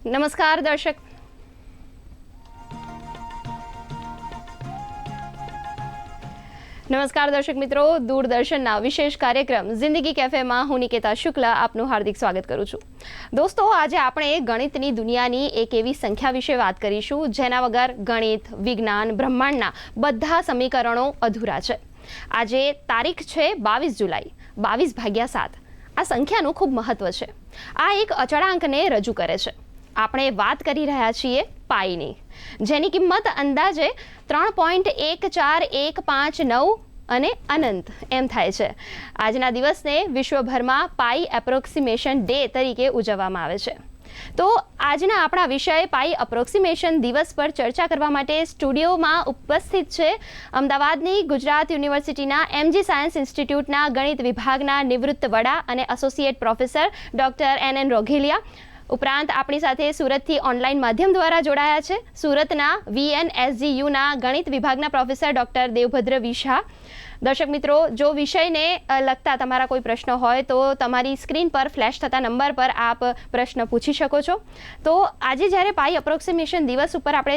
નમસ્કાર દર્શક મિત્રો, દૂરદર્શનના વિશેષ કાર્યક્રમ જિંદગી કેફેમાં હું નિકેતા શુક્લા આપનું હાર્દિક સ્વાગત કરું છું. દોસ્તો, આજે આપણે ગણિતની દુનિયાની એક એવી સંખ્યા વિશે વાત કરીશું જેના વગર ગણિત, વિજ્ઞાન, બ્રહ્માંડના બધા સમીકરણો અધૂરા છે. આજે તારીખ છે 22 જુલાઈ, 22/7. આ સંખ્યાનું ખૂબ મહત્વ છે. આ એક અચળાંકને રજૂ કરે છે. આપણે વાત કરી રહ્યા છીએ પાઈની, જેની કિંમત અંદાજે 3.14159 અને અનંત એમ થાય છે. આજના દિવસને વિશ્વભરમાં પાઈ એપ્રોક્સિમેશન ડે તરીકે ઉજવવામાં આવે છે. તો આજના આપણા વિષય પાઈ એપ્રોક્સિમેશન દિવસ પર ચર્ચા કરવા માટે સ્ટુડિયોમાં ઉપસ્થિત છે અમદાવાદની ગુજરાત યુનિવર્સિટીના MG સાયન્સ ઇન્સ્ટિટ્યૂટના ગણિત વિભાગના નિવૃત્ત વડા અને એસોસિએટ પ્રોફેસર ડૉક્ટર NN રોઘેલિયા. ઉપરાંત આપણી સાથે સુરતથી ઓનલાઈન માધ્યમ દ્વારા જોડાયા છે સુરતના VNSGUના ગણિત વિભાગના પ્રોફેસર ડૉક્ટર દેવભદ્ર વી શાહ. દર્શક મિત્રો, જો વિષયને લગતા તમારા કોઈ પ્રશ્ન હોય તો તમારી સ્ક્રીન પર ફ્લેશ થતા નંબર પર આપ પ્રશ્ન પૂછી શકો છો. તો આજે જ્યારે પાઈ એપ્રોક્સિમેશન દિવસ ઉપર આપણે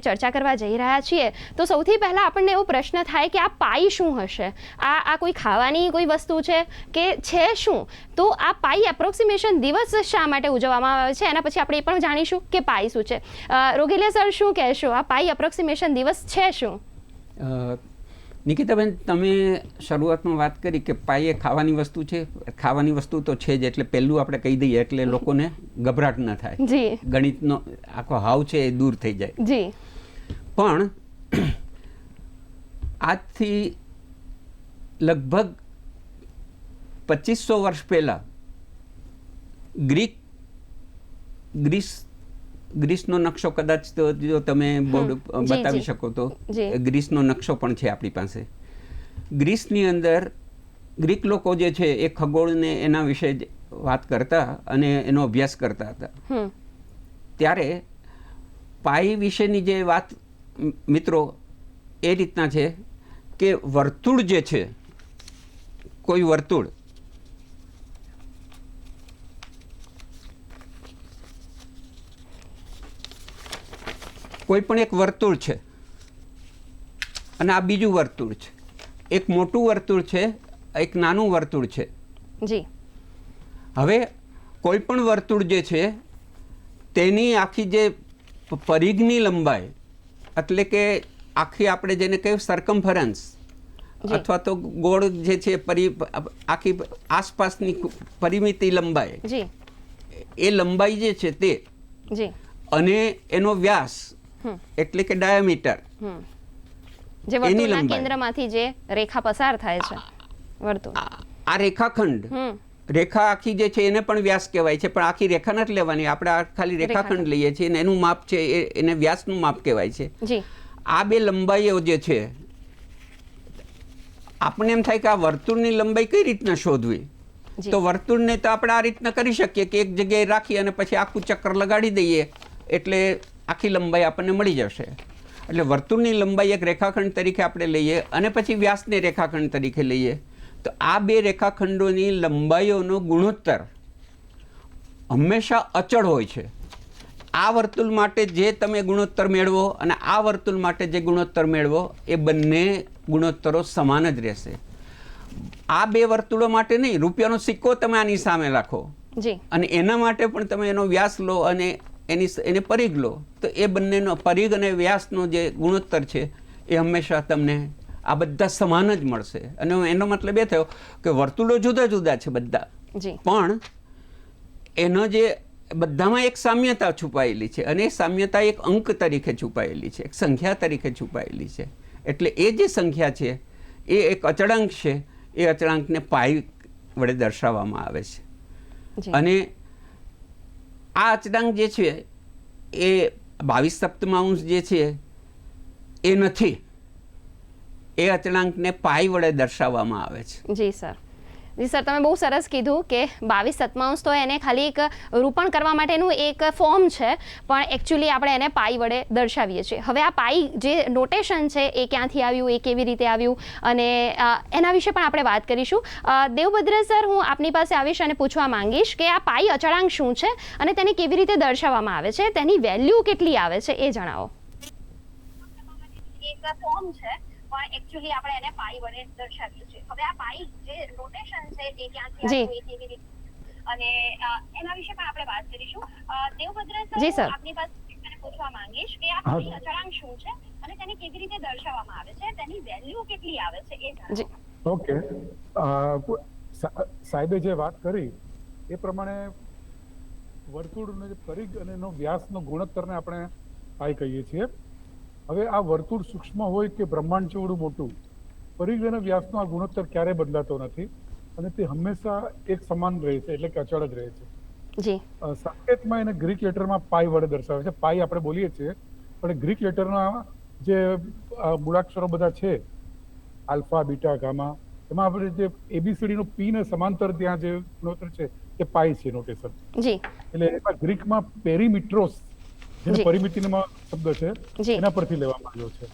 ચર્ચા કરવા જઈ રહ્યા છીએ તો સૌથી પહેલાં આપણને એવો પ્રશ્ન થાય કે આ પાઈ શું હશે? આ કોઈ ખાવાની કોઈ વસ્તુ છે કે છે શું? તો આ પાઈ એપ્રોક્સિમેશન દિવસ શા માટે ઉજવવામાં આવે છે એના પછી આપણે એ પણ જાણીશું કે પાઈ શું છે. રોઘેલિયા સર, શું કહેશો? આ પાઈ એપ્રોક્સિમેશન દિવસ છે શું? નિકિતાબેન, તમે શરૂઆતમાં વાત કરી કે પાઈ એ ખાવાની વસ્તુ છે. ખાવાની વસ્તુ તો છે જ, એટલે પહેલું આપણે કહી દઈએ એટલે લોકોને ગભરાટ ન થાય. જી. ગણિતનો આખો હાવ છે એ દૂર થઈ જાય. જી. પણ આજથી લગભગ 2500 વર્ષ પહેલા ગ્રીસનો નકશો કદાચ તો જો તમે બોર્ડ બતાવી શકો તો ગ્રીસનો નકશો પણ છે આપણી પાસે. ગ્રીસની અંદર ગ્રીક લોકો જે છે એ ખગોળને એના વિશે વાત કરતા અને એનો અભ્યાસ કરતા હતા. ત્યારે પાઈ વિશેની જે વાત મિત્રો એ રીતના છે કે વર્તુળ જે છે, કોઈ વર્તુળ કોઈ પણ એક વર્તુળ છે અને આ બીજું વર્તુળ છે. એક મોટું વર્તુળ છે, એક નાનું વર્તુળ છે. જી. હવે કોઈ પણ વર્તુળ જે છે તેની આખી જે પરિઘની લંબાઈ, એટલે કે આખી આપણે જેને કહીએ સરકમફરન્સ અથવા તો ગોળ જે છે આખી આસપાસની પરિમિતિ લંબાઈ, એ લંબાઈ જે છે તે અને એનો વ્યાસ એટલે કે ડાયામીટર, જે વર્તુળના કેન્દ્રમાંથી જે રેખા પસાર થાય છે વર્તુળ, આ રેખાખંડ, રેખા આખી જે છે એને પણ વ્યાસ કહેવાય છે. પણ આખી રેખા નથી લેવાની, આપણે ખાલી રેખાખંડ લઈએ છીએ અને એનું માપ છે એને વ્યાસનું માપ કહેવાય છે. આ બે લંબાઈઓ જે છે, આપણને એમ થાય કે આ વર્તુળની લંબાઈ કઈ રીતના શોધવી? તો વર્તુળને તો આપણે આ રીતના કરી શકીએ કે એક જગ્યાએ રાખી અને પછી આખું ચક્કર લગાડી દઈએ એટલે આખી લંબાઈ આપણને મળી જશે. એટલે વર્તુળની લંબાઈ એક રેખાખંડ તરીકે આપણે લઈએ અને પછી વ્યાસને રેખાખંડ તરીકે લઈએ તો આ બે રેખાખંડોની લંબાઈઓનો ગુણોત્તર હંમેશા અચળ હોય છે. આ વર્તુળ માટે જે તમે ગુણોત્તર મેળવો અને આ વર્તુળ માટે જે ગુણોત્તર મેળવો એ બંને ગુણોત્તરો સમાન જ રહેશે. આ બે વર્તુળો માટે નહીં, રૂપિયાનો સિક્કો તમે આની સામે રાખો અને એના માટે પણ તમે એનો વ્યાસ લો અને એને પરિઘ લો તો એ બંનેનો પરિઘ અને વ્યાસનો જે ગુણોત્તર છે એ હંમેશા તમને આ બધા સમાન જ મળશે. અને એનો મતલબ એ થયો કે વર્તુળો જુદા જુદા છે બધા, પણ એનો જે બધામાં એક સામ્યતા છુપાયેલી છે અને એ સામ્યતા એક અંક તરીકે છુપાયેલી છે, એક સંખ્યા તરીકે છુપાયેલી છે. એટલે એ જે સંખ્યા છે એ એક અચળાંક છે. એ અચળાંકને પાઈ વડે દર્શાવવામાં આવે છે. અને આ અચળાંક જે છે એ 22 સપ્તમાંશ જે છે એ નથી, એ અચળાંકને પાઈ વડે દર્શાવવામાં આવે છે. જી સર. જી સર, તમે બહુ સરસ કીધું કે 22 સપ્તમાંશ તો એને ખાલી એક રૂપણ કરવા માટેનું એક ફોર્મ છે, પણ એકચ્યુઅલી આપણે એને પાઈ વડે દર્શાવીએ છીએ. હવે આ પાઈ જે નોટેશન છે એ ક્યાંથી આવ્યું, એ કેવી રીતે આવ્યું, અને એના વિશે પણ આપણે વાત કરીશું. દેવભદ્ર સર, હું આપની પાસે આવીશ અને પૂછવા માંગીશ કે આ પાઈ અચળાંક શું છે અને તેને કેવી રીતે દર્શાવવામાં આવે છે, તેની વેલ્યુ કેટલી આવે છે એ જણાવો. એક ફોર્મ છે, પણ એકચ્યુઅલી આપણે એને પાઈ વડે દર્શાવીએ છીએ. હવે આ પાઈ જે નોટેશન છે એ ક્યાંથી આવ્યું, એ કેવી રીતે, અને એના વિશે પણ આપણે વાત કરીશું. દેવભદ્ર સર, આપની પાસે પૂછવા માંગીશ કે આ પાઈ અચળાંક શું છે અને તેને કેવી રીતે દર્શાવવામાં આવે છે, તેની વેલ્યુ કેટલી આવે છે એ જણાવો. ઓકે, સાહેબે જે વાત કરી એ પ્રમાણે વર્તુળનો જે પરિઘ અને એનો વ્યાસનો ગુણોત્તરને આપણે પાઈ કહીએ છીએ. હવે આ વર્તુળ સૂક્ષ્મ હોય કે બ્રહ્માંડ જેવડું મોટું, પરિઘ અને વ્યાસનો આ ગુણોત્તર ક્યારેય બદલાતો નથી અને તે હંમેશા એક સમાન રહે છે, એટલે કે અચળ જ રહે છે. સંકેતમાં એને ગ્રીક લેટરમાં પાઈ વડે દર્શાવે છે. પાઈ આપણે બોલીએ છીએ, પણ ગ્રીક લેટરના જે મૂળાક્ષરો બધા છે, આલ્ફા, બીટા, ગામા, એમાં આપણે જે એબીસીડી નો પી ને સમાંતર ત્યાં જે ગુણોત્તર છે એ પાઈ છે નોટેશન. એટલે એમાં ગ્રીકમાં પેરીમીટ્રોસ, જેને પરિમિતિનો શબ્દ છે, એના પરથી લેવામાં આવ્યો છે.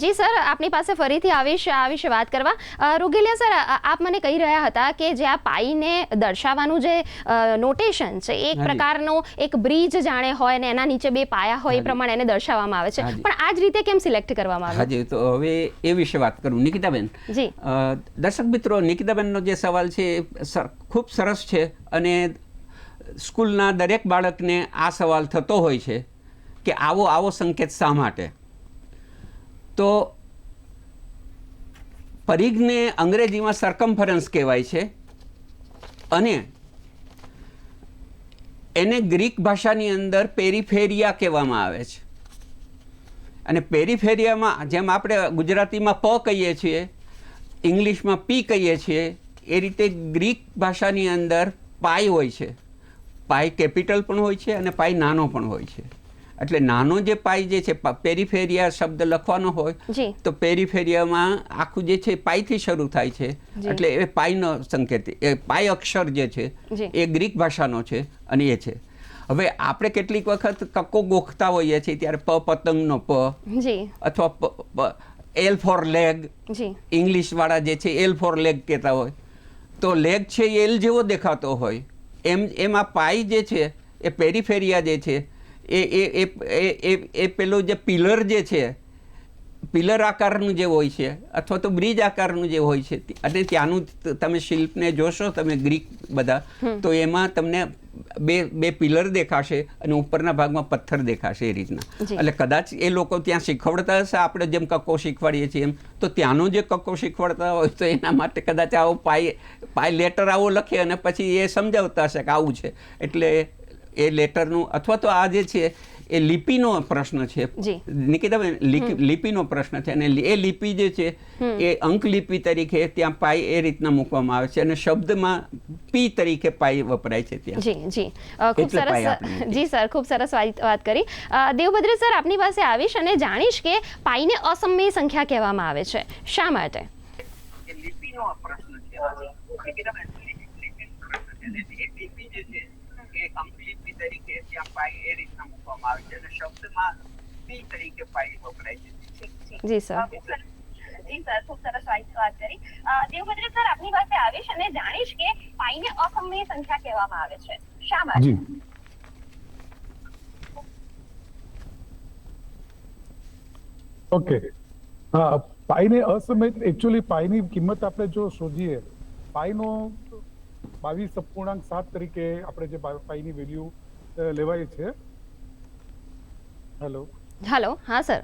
જી સર, આપની પાસે ફરીથી આવીશ આ વિશે વાત કરવા. રૂગેલિયા સર, આપ મને કહી રહ્યા હતા કે જે આ પાઈને દર્શાવવાનું જે નોટેશન છે એ એક પ્રકારનો એક બ્રિજ જાણે હોય ને એના નીચે બે પાયા હોય એ પ્રમાણે એને દર્શાવવામાં આવે છે, પણ આ જ રીતે કેમ સિલેક્ટ કરવામાં આવે? હાજી, તો હવે એ વિશે વાત કરું. નિકિતાબેન, જી દર્શક મિત્રો, નિકિતાબેનનો જે સવાલ છે એ ખૂબ સરસ છે અને સ્કૂલના દરેક બાળકને આ સવાલ થતો હોય છે કે આવો સંકેત શા માટે. તો પરિઘને અંગ્રેજીમાં સરકમફરન્સ કહેવાય છે અને એને ગ્રીક ભાષાની અંદર પેરીફેરિયા કહેવામાં આવે છે. અને પેરીફેરિયામાં જેમ આપણે ગુજરાતીમાં પ કહીએ છીએ, ઇંગ્લિશમાં પી કહીએ છીએ, એ રીતે ગ્રીક ભાષાની અંદર પાઈ હોય છે. પાઈ કેપિટલ પણ હોય છે અને પાઈ નાનો પણ હોય છે. એટલે નાનો જે પાઈ જે છે, પેરીફેરિયા શબ્દ લખવાનો હોય તો પેરીફેરિયામાં આખું જે છે પાઈથી શરૂ થાય છે, એટલે એ પાઈનો સંકેત, એ પાઈ અક્ષર જે છે એ ગ્રીક ભાષાનો છે અને એ છે. હવે આપણે કેટલીક વખત કક્કો ગોખતા હોઈએ છીએ ત્યારે પતંગનો પ, અથવા એલ ફોર લેગ, ઇંગ્લિશ વાળા જે છે એલ ફોર લેગ કહેતા હોય, તો લેગ છે એ એલ જેવો દેખાતો હોય, એમાં પાઈ જે છે એ પેરીફેરિયા જે છે એ પેલો જે પિલર જે છે, પિલર આકારનું જે હોય છે અથવા તો બ્રિજ આકારનું જે હોય છે, અને ત્યાંનું તમે શિલ્પને જોશો તમે ગ્રીક બધા, તો એમાં તમને બે પિલર દેખાશે અને ઉપરના ભાગમાં પથ્થર દેખાશે એ રીતના. એટલે કદાચ એ લોકો ત્યાં શીખવાડતા હશે, આપણે જેમ કક્કો શીખવાડીએ છીએ એમ, તો ત્યાંનો જે કક્કો શીખવાડતા હોય તો એના માટે કદાચ આવો પાઈ લેટર આવો લખે અને પછી એ સમજાવતા હશે કે આવું છે. એટલે એ લેટરનું, અથવા તો આ જે છે એ લિપિનો પ્રશ્ન છે નિકિતાબેન, લિપિનો પ્રશ્ન છે, અને એ લિપિ જે છે એ અંક લિપિ તરીકે ત્યાં પાઈ એ રીતના મૂકવામાં આવે છે અને શબ્દમાં પી તરીકે પાઈ વપરાય છે ત્યાં. જી ખૂબ સરસ. જી સર, ખૂબ સરસ વાત કરી. દેવભદ્ર સર, આપની પાસે આવીશ અને જાણીશ કે પાઈને અસમય સંખ્યા કહેવામાં આવે છે, શા માટે? લિપિનો પ્રશ્ન છે. અંકલિપી તરીકે ત્યાં પાઈ એ રીતના મૂકવામાં આવે છે અને શબ્દમાં પી તરીકે પાઈ વપરાય છે. જી સર. જી સર, ખૂબ સરસ વાત કરી. દેવભદ્ર સર, આપની પાસે આવીશ અને જાણીશ કે પાઈને અસમય સંખ્યા કહેવામાં આવે છે, શા માટે? ઓકે, હા, પાઈને અસમય, એકચ્યુઅલી પાઈની કિંમત આપણે જો શોધીએ, પાઈનો 22.7 તરીકે આપણે જે પાઈની વેલ્યુ લેવાય છે. હેલો, હા સર.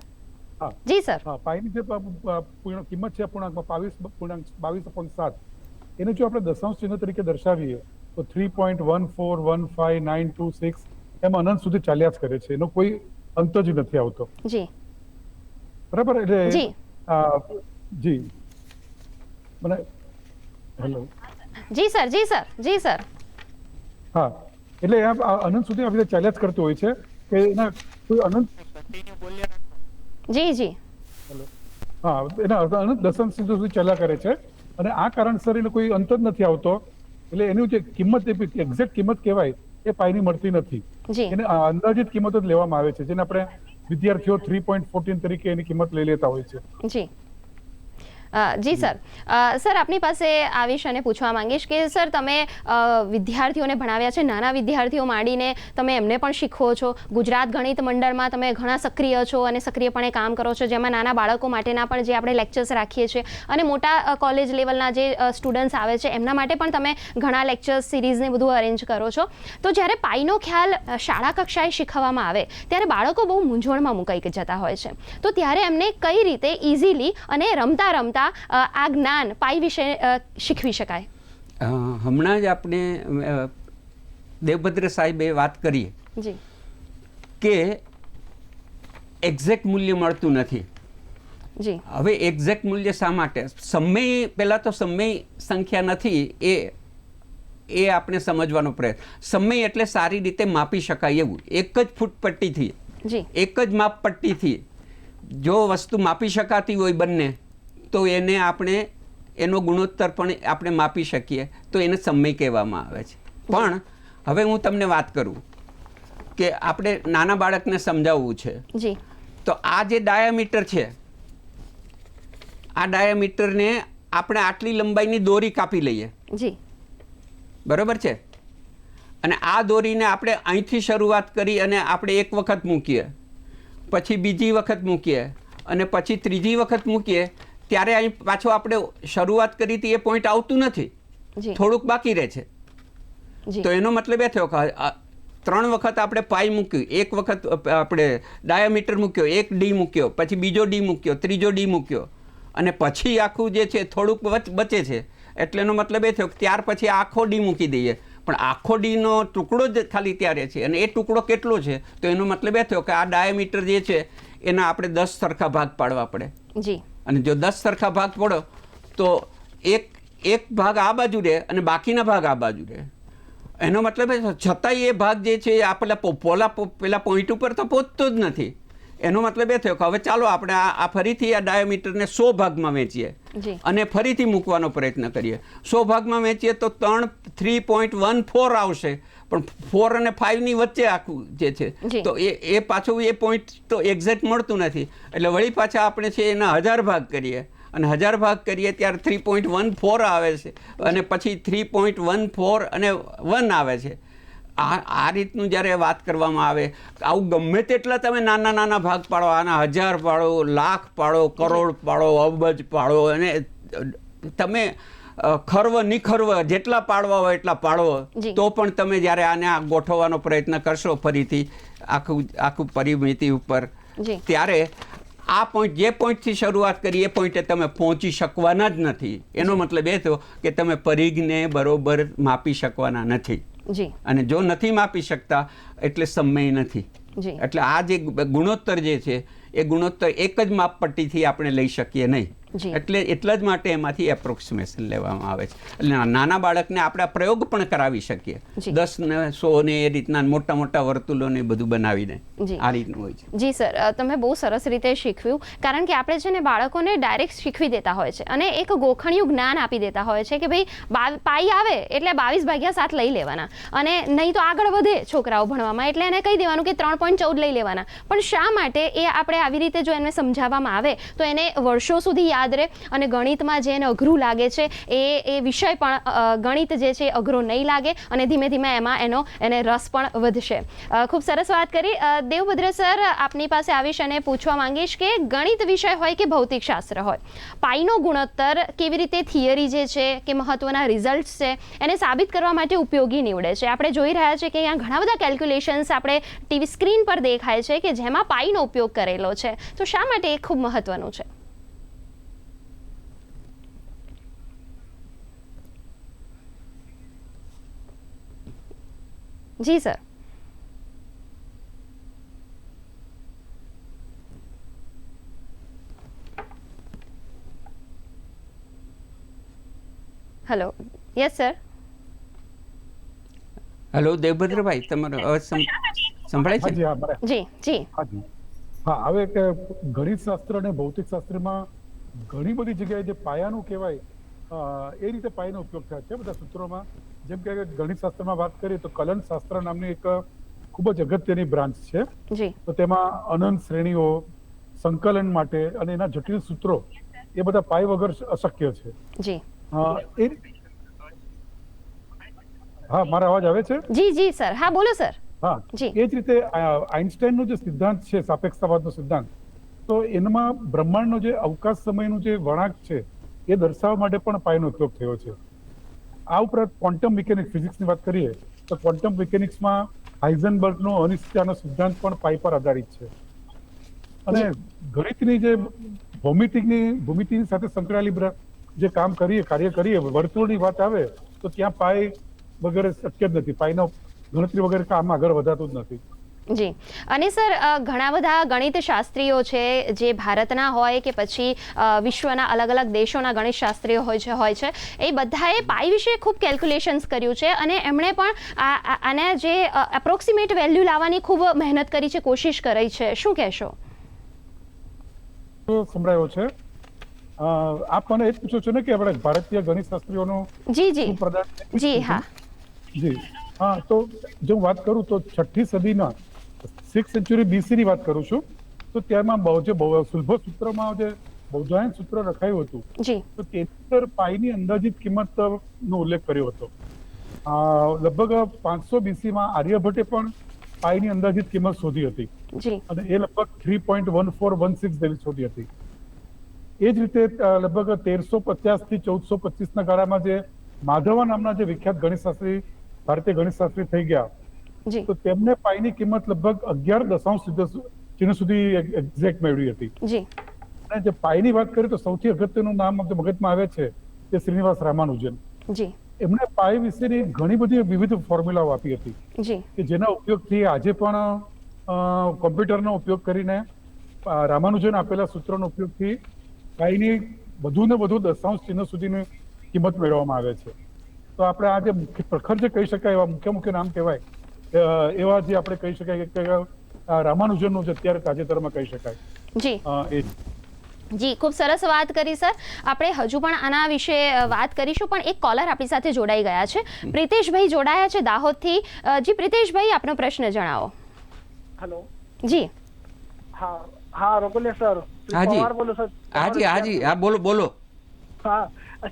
જી સર. હા, પાઈની જે કિંમત છે અપૂર્ણાંકમાં 22.7, એને જો આપણે દશાંશ ચિહ્ન તરીકે દર્શાવીએ તો 3.1415926 એમ અનંત સુધી ચાલ્યા જ કરે છે, એનો કોઈ અંત જ નથી આવતો. બરાબર? એટલે જી મને હેલો. જી સર. હા, એટલે અનંત સુધી આવી રીતે ચાલ્યા જ કરતું હોય છે કે એના કોઈ અનંત. જી હેલો. હા, એના અનંત દશાંશ સુધી ચાલ્યા કરે છે અને આ કારણસર એને કોઈ અંત જ નથી આવતો, એટલે એનું જે કિંમત એક્ઝેક્ટ કિંમત કહેવાય એ પાઈની મળતી નથી. જી એને અંદાજિત કિંમત જ લેવામાં આવે છે, જેને આપણે વિદ્યાર્થીઓ 3.14 તરીકે એની કિંમત લઈ લેતા હોય છે. જી જી સર. સર આપની પાસે આ વિષયને પૂછવા માંગીશ કે સર તમે વિદ્યાર્થીઓને ભણાવ્યા છે, નાના વિદ્યાર્થીઓ માંડીને તમે એમને પણ શીખવો છો. ગુજરાત ગણિત મંડળમાં તમે ઘણા સક્રિય છો અને સક્રિયપણે કામ કરો છો, જેમાં નાના બાળકો માટેના પણ જે આપણે લેક્ચર્સ રાખીએ છીએ અને મોટા કોલેજ લેવલના જે સ્ટુડન્ટ્સ આવે છે એમના માટે પણ તમે ઘણા લેક્ચર્સ સિરીઝને બધું અરેન્જ કરો છો. તો જ્યારે પાઈનો ખ્યાલ શાળા કક્ષાએ શીખવવામાં આવે ત્યારે બાળકો બહુ મૂંઝવણમાં મુકાઈ જતા હોય છે. તો ત્યારે એમને કઈ રીતે ઇઝીલી અને રમતા રમતા આ જ્ઞાન પાઈ વિશે શીખવી શકાય? હમણાં જ આપણે દેવભદ્ર સાહેબે વાત કરી જી કે એક્ઝેક્ટ મૂલ્ય મળતું નથી. જી હવે એક્ઝેક્ટ મૂલ્ય શા માટે? સમય, પહેલાં તો સમય સંખ્યા નથી એ આપણે સમજવાનો પ્રયત્ન. સમય એટલે સારી રીતે માપી શકાય એવું. એક જ ફૂટપટ્ટીથી, જી એક જ માપપટ્ટીથી જો વસ્તુ માપી શકાતી હોય બંને, તો એને આપણે એનો ગુણોત્તર પણ આપણે માપી શકીએ, તો એને સમય કહેવામાં આવે છે. પણ હવે હું તમને વાત કરું કે આપણે નાના બાળકને સમજાવવું છે. જી તો આ જે ડાયામીટર છે, આ ડાયામીટરને આપણે આટલી લંબાઈની દોરી કાપી લઈએ, જી બરોબર છે, અને આ દોરીને આપણે અહીંથી શરૂઆત કરી અને આપણે એક વખત મૂકીએ, પછી બીજી વખત મૂકીએ અને પછી ત્રીજી વખત મૂકીએ, ત્યારે અહીં પાછો આપણે શરૂઆત કરી હતી એ પોઈન્ટ આવતું નથી, થોડુંક બાકી રહે છે. તો એનો મતલબ એ થયો કે 3 વખત આપણે પાઈ મૂક્યું, એક વખત આપણે ડાયામીટર મૂક્યો, એક ડી મૂક્યો, પછી બીજો ડી મૂક્યો, ત્રીજો ડી મૂક્યો, અને પછી આખું જે છે થોડુંક બચે છે. એટલે એનો મતલબ એ થયો કે ત્યાર પછી આખો ડી મૂકી દઈએ. પણ આખો ડીનો ટુકડો જ ખાલી ત્યારે છે, અને એ ટુકડો કેટલો છે? તો એનો મતલબ એ થયો કે આ ડાયામીટર જે છે એના આપણે 10 સરખા ભાગ પાડવા પડે. જી અને જો 10 સરખા ભાગ પડો તો એક ભાગ આ બાજુ રહે અને બાકીના ભાગ આ બાજુ રહે. એનો મતલબ એ છતાંય એ ભાગ જે છે આ પેલા પોઈન્ટ ઉપર તો પહોંચતો જ નથી. એનો મતલબ એ થયો કે હવે ચાલો આપણે આ ફરીથી આ ડાયામીટરને 100 ભાગમાં વેચીએ અને ફરીથી મૂકવાનો પ્રયત્ન કરીએ. 100 ભાગમાં વેચીએ તો 3.14 આવશે, પણ 4 અને 5 ની વચ્ચે આખું જે છે, તો એ પાછું એ પોઈન્ટ તો એક્ઝેક્ટ મળતું નથી. એટલે વળી પાછા આપણે છે એના 1000 ભાગ કરીએ, અને 1000 ભાગ કરીએ ત્યારે 3.14 આવે છે, અને પછી 3.14 અને 1 આવે છે. આ રીતનું જ્યારે વાત કરવામાં આવે, આવું ગમે તેટલા તમે નાના નાના ભાગ પાડો, આના 1000 પાડો, લાખ પાડો, કરોડ પાડો, અબજ પાડો, અને તમે ખર્વ નિખર્વ જેટલા પાડવા હોય એટલા પાડો, તો પણ તમે જ્યારે આને ગોઠવવાનો પ્રયત્ન કરશો ફરીથી આખું પરિમિતિ ઉપર, ત્યારે આ પોઈન્ટ, જે પોઈન્ટથી શરૂઆત કરી એ પોઈન્ટે તમે પહોંચી શકવાના જ નથી. એનો મતલબ એ થયો કે તમે પરિઘને બરોબર માપી શકવાના નથી. અને જો નથી માપી શકતા એટલે સમય નથી. એટલે આ જે ગુણોત્તર જે છે એ ગુણોત્તર એક જ માપપટ્ટીથી આપણે લઈ શકીએ નહીં. એટલે એટલા જ માટે એમાંથી એપ્રોક્સિમેશન લેવામાં આવે છે. એટલે નાના બાળકને આપણે પ્રયોગ પણ કરાવી શકીએ, 10 ને 100 ને એ રીતના મોટા મોટા વર્તુળો ને બધું બનાવીને આ રીતનું હોય છે. જી સર, તમે બહુ સરસ રીતે શીખવ્યું. કારણ કે આપણે છે ને બાળકોને ડાયરેક્ટ શીખવી દેતા હોય છે અને એક ગોખણિયું જ્ઞાન આપી દેતા હોય છે કે ભાઈ પાઈ આવે એટલે 22/7 લઈ લેવાના, અને નહીં તો આગળ વધે છોકરાઓ ભણવામાં એટલે એને કહી દેવાનું કે 3.14 લઈ લેવાના. પણ શા માટે એ આપણે આવી રીતે જો એને સમજાવવામાં આવે તો એને વર્ષો સુધી યાદ રહે, અને ગણિતમાં જે એને અઘરું લાગે છે એ વિષય પણ ગણિત જે છે અઘરો નહીં લાગે, અને ધીમે ધીમે એમાં એને રસ પણ વધશે. ખૂબ સરસ વાત કરી. દેવભદ્ર સર, આપની પાસે આ વિષયને પૂછવા માંગીશ કે ગણિત વિષય હોય કે ભૌતિકશાસ્ત્ર હોય, પાઈનો ગુણોત્તર કેવી રીતે થિયરી જે છે કે મહત્વના રિઝલ્ટ છે એને સાબિત કરવા માટે ઉપયોગી નીવડે છે? આપણે જોઈ રહ્યા છે કે અહીંયા ઘણા બધા કેલ્ક્યુલેશન્સ આપણે ટીવી સ્ક્રીન પર દેખાય છે કે જેમાં પાઈનો ઉપયોગ કરેલો છે. તો શા માટે એ ખૂબ મહત્વનું છે? જી sir. Hello. Yes sir. Hello Devbhadrabhai, તમારો અવાજ સંભળાય છે? જી જી. હા, હવે કે ગણિત શાસ્ત્ર અને ભૌતિક શાસ્ત્રમાં ઘણી બધી જગ્યાએ જે પાયાનું કહેવાય એ રીતે પાઈનો ઉપયોગ થાય છે બધા સૂત્રોમાં. જેમ કે ગણિત શાસ્ત્રમાં વાત કરીએ તો કલન શાસ્ત્ર નામની એક ખૂબ જ અગત્યની બ્રાન્ચ છે. જી તો તેમાં અનંત શ્રેણીઓ, સંકલન માટે અને એના જટિલ સૂત્રો એ બધા પાઈ વગર અશક્ય છે. જી હા, મારો અવાજ આવે છે? જી જી સર, હા બોલો સર. હા, જી. એ જ રીતે આઇન્સ્ટાઈનનો જે સિદ્ધાંત છે, સાપેક્ષતાવાદનો સિદ્ધાંત, તો એમાં બ્રહ્માંડનો જે અવકાશ સમયનું જે વળાંક છે એ દર્શાવવા માટે પણ પાઈનો ઉપયોગ થયો છે. આ ઉપરાંત ક્વોન્ટમ મિકેનિક્સ, ફિઝિક્સની વાત કરીએ તો ક્વોન્ટમ મિકેનિક્સમાં હાઇઝનબર્ગનો અનિશ્ચિતતાનો સિદ્ધાંત પણ પાઈ પર આધારિત છે. અને ગણિતની જે ભૂમિતિની સાથે સંકળાયેલી જે કાર્ય કરીએ, વર્તુળની વાત આવે તો ત્યાં પાઈ વગેરે શક્ય જ નથી. પાઈનો ગણતરી વગેરે કામ આગળ વધાતું જ નથી. જી. અને સર, ઘણા બધા ગણિત શાસ્ત્રીઓ છે જે ભારતના હોય કે પછી વિશ્વના અલગ અલગ દેશોના ગણિત શાસ્ત્રીઓ હોય છે, એ બધાએ પાઈ વિશે ખૂબ કેલ્ક્યુલેશન્સ કર્યું છે અને એમણે પણ આને જે એપ્રોક્સિમેટ વેલ્યુ લાવવાની ખૂબ મહેનત કરી છે, કોશિશ કરી છે. શું કહેશો? સંભળાયો છે. આપ મને એ જ પૂછો છો ને કે આપણે ભારતીય ગણિત શાસ્ત્રીઓનો જી જી જી હા જી હા. તો જો હું વાત કરું તો 6ઠ્ઠી સદીના 6th સેન્ચુરી BC ની વાત કરું છું, તો ત્યારમાં સુલભ સૂત્રમાં જે બૌદ્ધાયન સૂત્ર રખાયું હતું, જી તો તેની અંદર પાઈની અંદાજિત કિંમતનો ઉલ્લેખ કર્યો હતો. લગભગ 500 BC માં આર્યભટ્ટે પણ પાઈની અંદાજિત કિંમત શોધી હતી જી અને એ લગભગ 3.1416 જેવી શોધી હતી. એ જ રીતે લગભગ 1350 થી 1425 ના ગાળામાં જે માધવા નામના જે વિખ્યાત ગણિતશાસ્ત્રી, ભારતીય ગણિતશાસ્ત્રી થઈ ગયા, જી તો તેમને પાઈની કિંમત લગભગ 11 દશાંશ ચિહ્ન સુધી એક્ઝેક્ટ મેળવી હતી. જી. અને જે પાઈની વાત કરીએ તો સૌથી અગત્યનું નામ મગજમાં આવે છે તે શ્રીનિવાસ રામાનુજન. જી એમણે પાઈ વિશેની ઘણી બધી વિવિધ ફોર્મ્યુલાઓ આપી હતી જી કે જેના ઉપયોગથી આજે પણ કોમ્પ્યુટરનો ઉપયોગ કરીને રામાનુજન આપેલા સૂત્રોનો ઉપયોગથી પાઈની વધુ ને વધુ દશાંશ ચિહ્ન સુધીની કિંમત મેળવવામાં આવે છે. તો આપણે આ જે પ્રખર જે કહી શકાય એવા મુખ્ય નામ કહેવાય, એવા જે આપણે કહી શકાય કે રામાનુજનનું જે અત્યારે તાજેતરમાં કહી શકાય. જી જી, ખૂબ સરસ વાત કરી સર. આપણે હજુ પણ આના વિશે વાત કરીશું, પણ એક કોલર આપણી સાથે જોડાઈ ગયા છે. પ્રિતેશભાઈ જોડાયા છે દાહોદથી. જી પ્રિતેશભાઈ, આપનો પ્રશ્ન જણાવો. હેલો. જી હા હા, રોકલે સર. હાજી બોલો સર. હાજી હાજી હા, બોલો. હા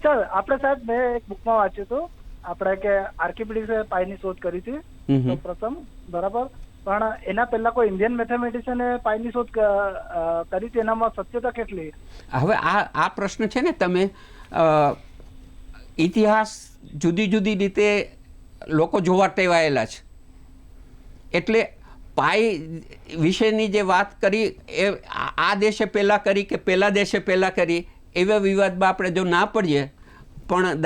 સર, આપણે સાહેબ મેં એક બુકમાં વાંચ્યું હતું આપણે કે આર્કિમિડીઝે પાઈની શોધ કરી હતી પ્રથમ, બરાબર, પણ એના પહેલા કોઈ ઇન્ડિયન મેથેમેટિશિયને પાઈની શોધ કરી હતી, એનામાં સત્યતા કેટલી? હવે આ પ્રશ્ન છે ને, તમે ઇતિહાસ જુદી જુદી રીતે લોકો જોવા ટેવાયેલા છે, એટલે પાઈ વિશેની જે વાત કરી એ આ દેશે પહેલાં કરી કે પેલા દેશે પહેલાં કરી એવા વિવાદમાં આપણે જો ના પડીએ, પણ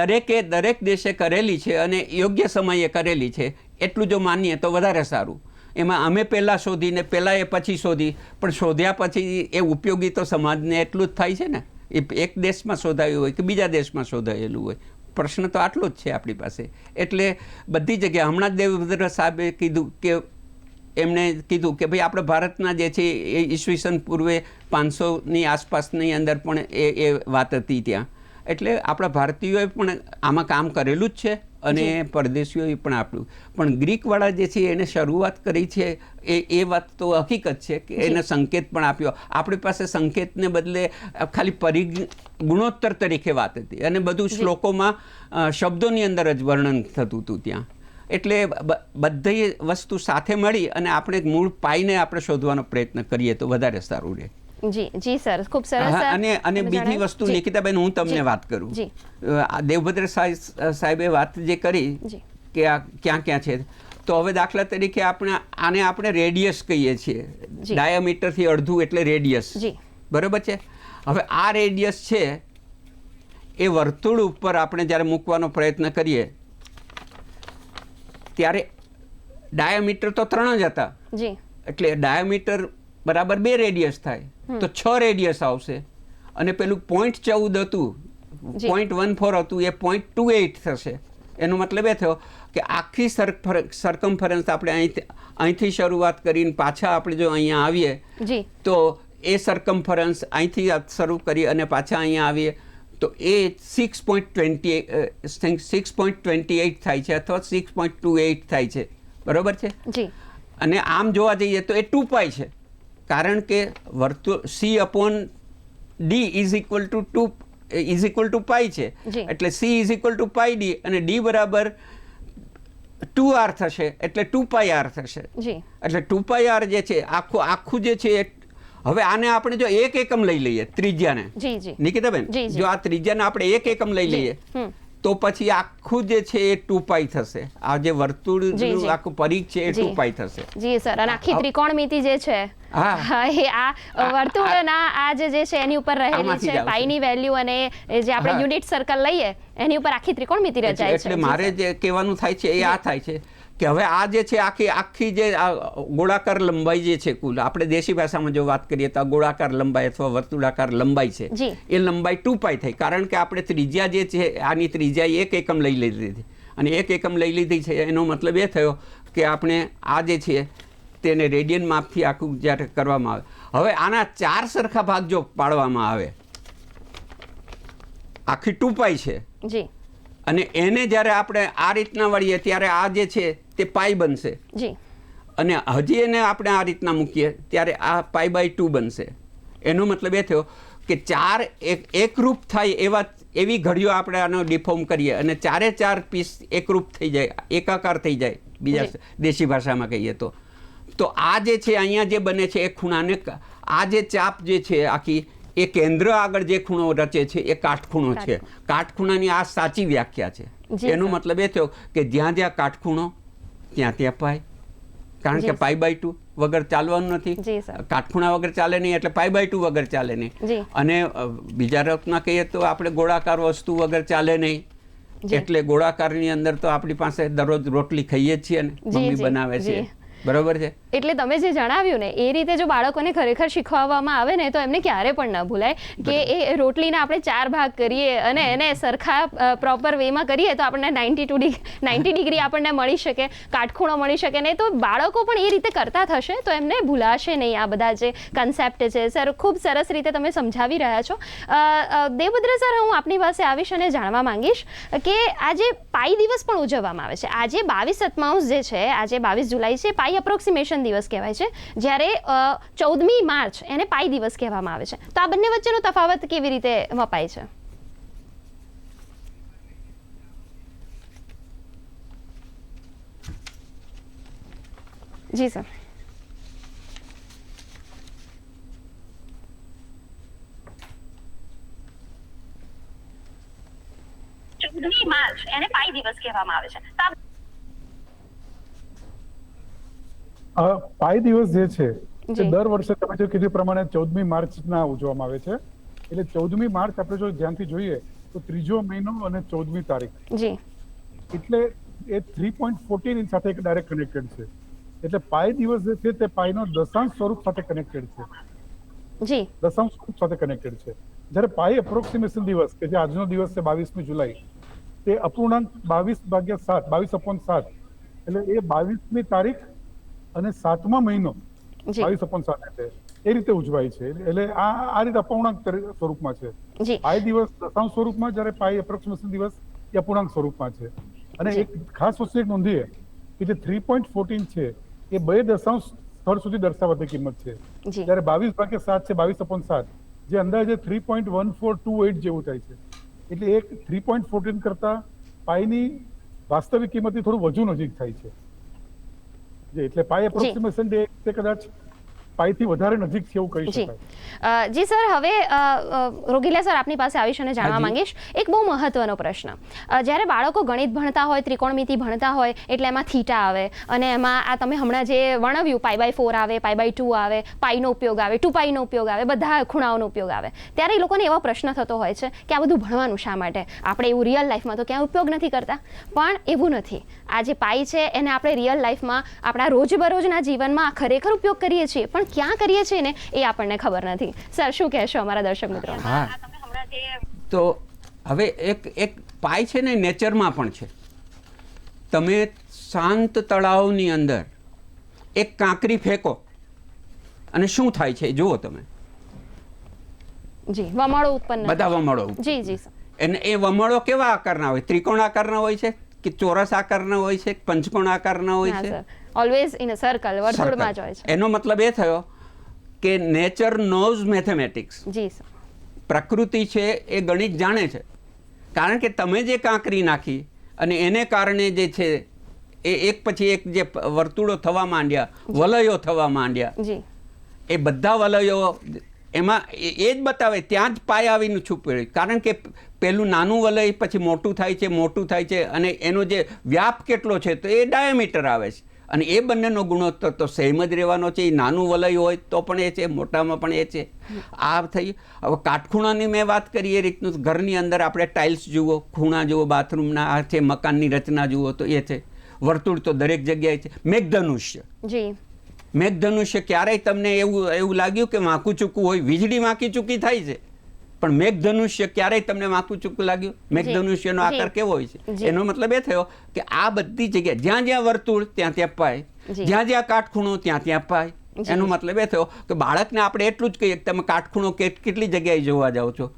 દરેક દેશે કરેલી છે અને યોગ્ય સમયે કરેલી છે એટલું જો માનીએ તો વધારે સારું. એમાં અમે પહેલાં શોધીને પહેલાં એ પછી શોધી, પણ શોધ્યા પછી એ ઉપયોગી તો સમાજને એટલું જ થાય છે ને. એ એક દેશમાં શોધાયું હોય કે બીજા દેશમાં શોધાયેલું હોય, પ્રશ્ન તો આટલો જ છે આપણી પાસે. એટલે બધી જગ્યાએ હમણાં જ દેવભદ્ર સાહેબે કીધું કે એમણે કીધું કે ભાઈ આપણે ભારતના જે છે એ ઈસવીસન પૂર્વે 500ની આસપાસની અંદર પણ એ વાત હતી ત્યાં. એટલે આપણા ભારતીયોએ પણ આમાં કામ કરેલું જ છે અને પરદેશીઓએ પણ આપ્યું. પણ ગ્રીકવાળા જે છે એને શરૂઆત કરી છે એ વાત તો હકીકત છે કે એને સંકેત પણ આપ્યો. આપણી પાસે સંકેતને બદલે ખાલી ગુણોત્તર તરીકે વાત હતી અને બધું શ્લોકોમાં શબ્દોની અંદર જ વર્ણન થતું હતું ત્યાં. એટલે બધી વસ્તુ સાથે મળી અને આપણે મૂળ પાઈને આપણે શોધવાનો પ્રયત્ન કરીએ તો વધારે સારું રહે. જી સર, ખૂબ સરસ. અને બીજી વસ્તુ નિકિતાબેન, હું તમને વાત કરું. દેવભદ્ર સાહેબે વાત જે કરી કે આ ક્યાં ક્યાં છે, તો હવે દાખલા તરીકે આપણે રેડિયસ કહીએ છીએ, ડાયામીટરથી અડધું એટલે રેડિયસ, બરાબર છે. હવે આ રેડિયસ છે એ વર્તુળ ઉપર આપણે જ્યારે મૂકવાનો પ્રયત્ન કરીએ ત્યારે ડાયામીટર તો 3 જ હતા, એટલે ડાયામીટર બરાબર 2 રેડિયસ થાય તો 6 રેડિયસ આવશે. અને પેલું 0.14 હતું, 0.14 હતું, એ 0.28 થશે. એનો મતલબ એ થયો કે આખી સરકમફરન્સ આપણે અહીંથી શરૂઆત કરીને પાછા આપણે જો અહીંયા આવીએ તો એ સરકમફરન્સ અહીંથી શરૂ કરી અને પાછા અહીંયા આવીએ તો એ 6.28 થાય છે અથવા 6.28 થાય છે, બરોબર છે. જી. અને આમ જોવા જઈએ તો એ 2π છે, કારણ કે વર્તુળ C/D ઇઝ ઇક્વલ ટુ પાઈ છે, એટલે C is equal to pi D અને D બરાબર 2r થશે, એટલે 2πr થશે. એટલે 2πr જે છે આખું જે છે. હવે આને આપણે જો 1 એકમ લઈ લઈએ ત્રિજ્યાને, નિકિતાબેન, જો આ ત્રિજ્યાને આપણે 1 એકમ લઈ લઈએ તો પછી આખું જે છે એ 2π થશે. આ જે વર્તુળનું આખું પરિઘ છે એ 2π થશે. જી સર. અને આખી ત્રિકોણમિતિ જે છે એ આ વર્તુળના આ જે છે એની ઉપર રહેલી છે પાઈની વેલ્યુ, અને જે આપણે યુનિટ સર્કલ લઈએ એની ઉપર આખી ત્રિકોણમિતિ રચાય છે. એટલે મારે જે કહેવાનું થાય છે એ આ થાય છે કે હવે આ જે છે આખી જે ગોળાકાર લંબાઈ જે છે કુલ, આપણે દેશી ભાષામાં જો વાત કરીએ તો ગોળાકાર લંબાઈ અથવા વર્તુળાકાર લંબાઈ છે એ લંબાઈ 2π થઈ, કારણ કે આપણે ત્રિજ્યા જે છે આની ત્રિજ્યા 1 એકમ લઈ લીધી હતી, અને 1 એકમ લઈ લીધી છે એનો મતલબ એ થયો કે આપણે આ જે છે તેને રેડિયન માપથી આખું જ્યારે કરવામાં આવે. હવે આના 4 સરખા ભાગ જો પાડવામાં આવે, આખી 2π છે અને એને જ્યારે આપણે આ રીતના વળીએ ત્યારે આ જે છે તે પાઈ બનશે, અને હજી એને આપણે આ રીતના મૂકીએ ત્યારે આ π/2 બનશે. એનો મતલબ એ થયો કે 4 એકરૂપ થાય એવી ઘડીઓ આપણે આનો ડિફોર્મ કરીએ અને 4 પીસ એકરૂપ થઈ જાય, એકાકાર થઈ જાય, બીજા દેશી ભાષામાં કહીએ તો આ જે છે અહીંયા જે બને છે એ ખૂણાને, આ જે ચાપ જે છે આખી એ કેન્દ્ર આગળ જે ખૂણો રચે છે એ કાટખૂણો છે. કાટખૂણાની આ સાચી વ્યાખ્યા છે. એનો મતલબ એ થયો કે જ્યાં જ્યાં કાટખૂણો ત્યાં પાઈ, કારણ કે π/2 વગર ચાલવાનું નથી, કાટખૂણા વગર ચાલે નહીં, એટલે π/2 વગર ચાલે નહીં. અને બીજા અર્થમાં કહીએ તો આપણે ગોળાકાર વસ્તુ વગર ચાલે નહીં, એટલે ગોળાકારની અંદર તો આપણી પાસે દરરોજ રોટલી ખાઈએ જ છીએ ને, મમ્મી બનાવે છે, બરોબર છે. એટલે તમે જે જણાવ્યું ને એ રીતે જો બાળકોને ખરેખર શીખવવામાં આવે ને તો એમને ક્યારે પણ ન ભૂલાય કે એ રોટલીને આપણે 4 ભાગ કરીએ અને એને સરખા પ્રોપર વેમાં કરીએ તો આપણને 90 ડિગ્રી આપણને મળી શકે, કાટખૂણો મળી શકે ને. તો બાળકો પણ એ રીતે કરતા થશે તો એમને ભૂલાશે નહીં આ બધા જે કન્સેપ્ટ છે. સર, ખૂબ સરસ રીતે તમે સમજાવી રહ્યા છો. દેવભદ્ર સર, હું આપની પાસે આવીશ અને જાણવા માંગીશ કે આજે પાઈ દિવસ પણ ઉજવવામાં આવે છે. આજે 22 સપ્ટેમ્બર જે છે, આજે 22 જુલાઈ છે, પાઈ એપ્રોક્સિમેશન દિવસ કહેવાય છે, જ્યારે 14મી માર્ચ એને પાઈ દિવસ કહેવામાં આવે છે. તો આ બંને વચ્ચેનો તફાવત કેવી રીતે મપાય છે? જી સર. માર્ચ એને પાઈ દિવસ કહેવામાં આવે છે. પાઈ દિવસ જે છે તે દર વર્ષે તમે જે કીધું પ્રમાણે 14મી માર્ચના ઉજવવામાં આવે છે. એટલે 14મી માર્ચ આપણે જો ધ્યાનથી જોઈએ તો 3જો મહિનો અને 14મી તારીખ, એટલે એ 3.14 સાથે ડાયરેક્ટ કનેક્ટેડ છે. એટલે પાઈ દિવસ જે છે તે પાઈનો દશાંશ સ્વરૂપ સાથે કનેક્ટેડ છે, દશાંશ સ્વરૂપ સાથે કનેક્ટેડ છે. જ્યારે પાઈ એપ્રોક્સિમેશન દિવસ કે જે આજનો દિવસ છે 22મી જુલાઈ, તે અપૂર્ણાંક 22/7, 22/7, એટલે એ 22મી તારીખ અને 7મા મહિનો 22/7 એટલે એ રીતે ઉજવાય છે. એટલે આ રીતે અપૂર્ણાંક સ્વરૂપમાં છે. પાઈ દિવસ દશાંશ સ્વરૂપમાં, જ્યારે પાઈ એપ્રોક્સિમેશન દિવસ એ અપૂર્ણાંક સ્વરૂપમાં છે. અને એક ખાસ વસ્તુ એક નોંધીએ કે જે 3.14 છે એ 2 દશાંશ સ્થળ સુધી દર્શાવતી કિંમત છે, જ્યારે 22/7 છે 22/7, જે અંદાજે 3.1428 જેવું થાય છે. એટલે એક 3.14 કરતા પાઈની વાસ્તવિક કિંમતથી થોડું વધુ નજીક થાય છે. એટલે પાઈ એપ્રોક્સિમેશન ડે તે કદાચ પાઈથી વધારે નજીક છે એવું કહી શકાય. જી સર, હવે રોગીલા સર આપની પાસે આવીશ અને જાણવા માંગીશ એક બહુ મહત્વનો પ્રશ્ન. જ્યારે બાળકો ગણિત ભણતા હોય, ત્રિકોણમિતિ ભણતા હોય, એટલે એમાં થીટા આવે અને એમાં આ તમે હમણાં જે વર્ણવ્યું π/4 આવે, π/2 આવે, પાઈનો ઉપયોગ આવે, 2πનો ઉપયોગ આવે, બધા ખૂણાઓનો ઉપયોગ આવે, ત્યારે એ લોકોને એવો પ્રશ્ન થતો હોય છે કે આ બધું ભણવાનું શા માટે? આપણે એવું રિયલ લાઈફમાં તો ક્યાંય ઉપયોગ નથી કરતા. પણ એવું નથી. આ જે પાઈ છે એને આપણે રિયલ લાઈફમાં આપણા રોજબરોજના જીવનમાં ખરેખર ઉપયોગ કરીએ છીએ, પણ ક્યાં કરીએ છીએ ને એ આપણને ખબર નથી. સર, શું કહેશો અમારા દર્શક મિત્રો? તો હવે એક પાઈ છે ને નેચરમાં પણ છે. તમે શાંત તળાવની અંદર એક કાંકરી ફેંકો અને શું થાય છે જુઓ તમે. જી વમળો ઉત્પન્ન બધા વમળો. જી જી સર. અને એ વમળો કેવા આકારના હોય? ત્રિકોણ આકારના હોય છે કે ચોરસ આકારના હોય છે, પંચકોણ આકારના હોય છે? ઓલવેઝ ઇન અ સર્કલ, વર્તુળમાં જ હોય છે. એનો મતલબ એ થયો કે નેચર નોઝ મેથેમેટિક્સ. જી સર. પ્રકૃતિ છે એ ગણિત જાણે છે, કારણ કે તમે જે કાંકરી નાખી અને એને કારણે જે છે એ એક પછી એક જે વર્તુળો થવા માંડ્યા, વલયો થવા માંડ્યા, જી એ બધા વલયો એમાં એ જ બતાવે, ત્યાં જ પાય આવીને છુપે. કારણ કે પેલું નાનું વલય પછી મોટું થાય છે, મોટું થાય છે, અને એનો જે વ્યાપ કેટલો છે તો એ ડાયામીટર આવે છે. અને એ બંનેનો ગુણોત્તર તો સેમ જ રહેવાનો છે. એ નાનું વલય હોય તો પણ એ છે, મોટામાં પણ એ છે. આ થઈ. હવે કાટખૂણાની મેં વાત કરી એ રીતનું ઘરની અંદર આપણે ટાઇલ્સ જુઓ, ખૂણા જુઓ, બાથરૂમના આ છે, મકાનની રચના જુઓ તો એ છે. વર્તુળ તો દરેક જગ્યાએ છે. મેઘધનુષ્ય. જી. મેઘધનુષ્ય ક્યારેય તમને એવું લાગ્યું કે વાંકું ચૂકું હોય? વીજળી વાંકી ચૂકી થાય છે, પણ મેઘધનુષ્ય ક્યારેય તમને વાંકું ચૂકું લાગ્યું? મેઘધનુષ્યનો આકાર કેવો હોય છે? એનો મતલબ એ થયો કે આ બધી જગ્યાએ જ્યાં જ્યાં વર્તુળ ત્યાં ત્યાં પાય, જ્યાં જ્યાં કાટખૂણો ત્યાં ત્યાં પાય. એનો મતલબ એ થયો કે બાળકને આપણે એટલું જ કહીએ કે તમે કાટખૂણો કેટલી જગ્યાએ જોવા જાઓ છો,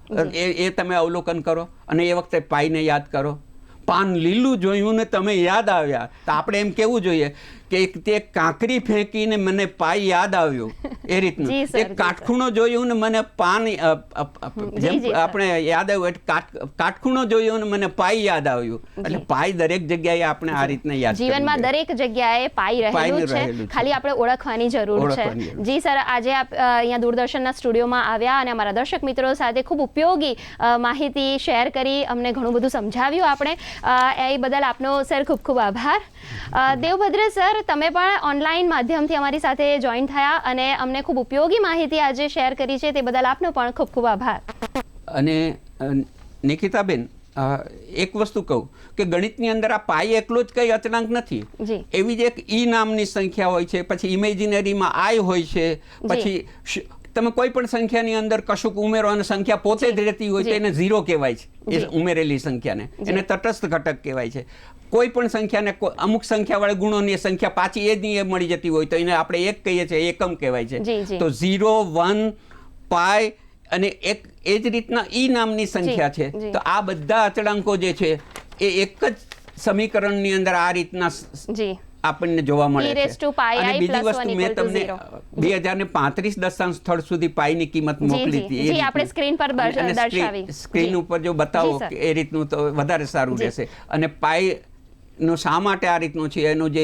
એ તમે અવલોકન કરો અને એ વખતે પાઈને યાદ કરો. પાન લીલું જોયું ને તમે યાદ આવ્યા, તો આપણે એમ કેવું જોઈએ કે તે કાંકરી ફેંકીને મને પાઈ યાદ આવ્યો. એ રીતનું એક કાટખૂણો જોયું ને મને પાન આપણે યાદ આવ્યું, કાટખૂણો જોયો ને મને પાઈ યાદ આવ્યું. એટલે પાઈ દરેક જગ્યાએ આપણે આ રીતના યાદ જીવનમાં દરેક જગ્યાએ પાઈ રહેલું છે, ખાલી આપણે ઓળખવાની જરૂર છે. જી સર, આજે આપ અહીંયા દૂરદર્શનના સ્ટુડિયોમાં આવ્યા અને અમારા દર્શક મિત્રો સાથે ખૂબ ઉપયોગી માહિતી શેર કરી, અમને ઘણું બધું સમજાવ્યું આપણે. એ બદલ આપનો સર ખૂબ ખૂબ આભાર. દેવભદ્ર સર, તમે પણ ઓનલાઈન માધ્યમથી અમારી સાથે જોઈન થયા અને અમને ખૂબ ઉપયોગી માહિતી આજે શેર કરી છે, તે બદલ આપનો પણ ખૂબ ખૂબ આભાર. અને નિકિતાબેન, એક વસ્તુ કહું કે ગણિતની અંદર આ પાઈ એકલો જ કંઈ અચળાંક નથી. એવી જ એક ઈ નામની સંખ્યા હોય છે, પછી ઇમેજિનરીમાં આઈ હોય છે, પછી તમે કોઈ પણ સંખ્યાની અંદર કશુંક ઉમેરો અને સંખ્યા પોતે જ રહેતી હોય તો એને ઝીરો કહેવાય છે. એ ઉમેરેલી સંખ્યાને એને તટસ્થ ઘટક કહેવાય છે. કોઈ પણ સંખ્યાને અમુક સંખ્યાવાળા ગુણોની સંખ્યા પાછી એ જ મળી જતી હોય તો એને આપણે એક કહીએ છીએ, એકમ કહેવાય છે. તો 0, 1, પાય અને એક એ જ રીતના ઈ નામની સંખ્યા છે. તો આ બધા અચળાંકો જે છે એ એક જ સમીકરણની અંદર આ રીતના આપણને જોવા મળે છે. અને બીજી વસ્તુ મેં તમને 2035 દશાંશ સ્થળ સુધી પાઈની કિંમત મોકલી હતી, આપણે સ્ક્રીન પર દર્શાવી. સ્ક્રીન ઉપર જો બતાવો એ રીતનું તો વધારે સારું રહેશે. અને પાઈ નો શા માટે આ રીતનું છે, એનો જે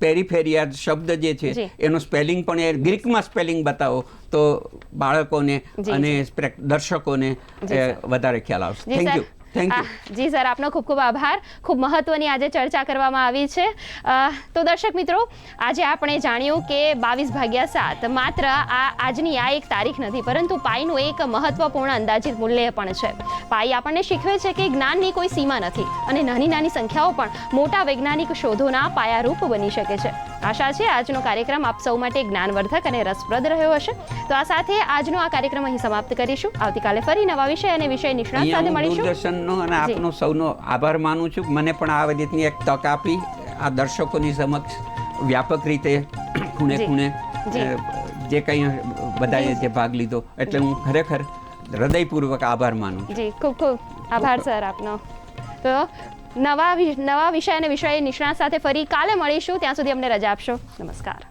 પેરીફેરિયા શબ્દ જે છે એનો સ્પેલિંગ પણ એ ગ્રીકમાં સ્પેલિંગ બતાવો તો બાળકોને અને દર્શકોને વધારે ખ્યાલ આવશે. Thank you. જી સર, આપનો ખૂબ ખૂબ આભાર. ખૂબ મહત્વની આજે ચર્ચા કરવામાં આવી છે. તો દર્શક મિત્રો, આજે આપણે જાણ્યું કે 22/7 માત્ર આજની આ એક તારીખ નથી, પરંતુ પાઈનું એક મહત્વપૂર્ણ અંદાજિત મૂલ્ય પણ છે. પાઈ આપણને શીખવે છે કે જ્ઞાનની કોઈ સીમા નથી અને નાની નાની સંખ્યાઓ પણ મોટા વૈજ્ઞાનિક શોધોના પાયારૂપ બની શકે છે. આશા છે આજનો કાર્યક્રમ આપ સૌ માટે જ્ઞાનવર્ધક અને રસપ્રદ રહ્યો હશે. તો આ સાથે આજનો આ કાર્યક્રમ અહીં સમાપ્ત કરીશું. આવતીકાલે ફરી નવા વિષય અને વિષય નિષ્ણાત સાથે મળીશું. અને આપનો સૌનો આભાર માનું છું. મને પણ આ રીતની એક તક આપી આ દર્શકોની સમક્ષ વ્યાપક રીતે ખૂણે ખૂણે જે કંઈ બધાએ જે ભાગ લીધો, એટલે હું ખરેખર હૃદયપૂર્વક આભાર માનું છું. જી, ખૂબ ખૂબ આભાર સર આપનો. તો નવા વિષય અને વિષય નિષ્ણાત સાથે ફરી કાલે મળીશું. ત્યાં સુધી અમને રજા આપશો. નમસ્કાર.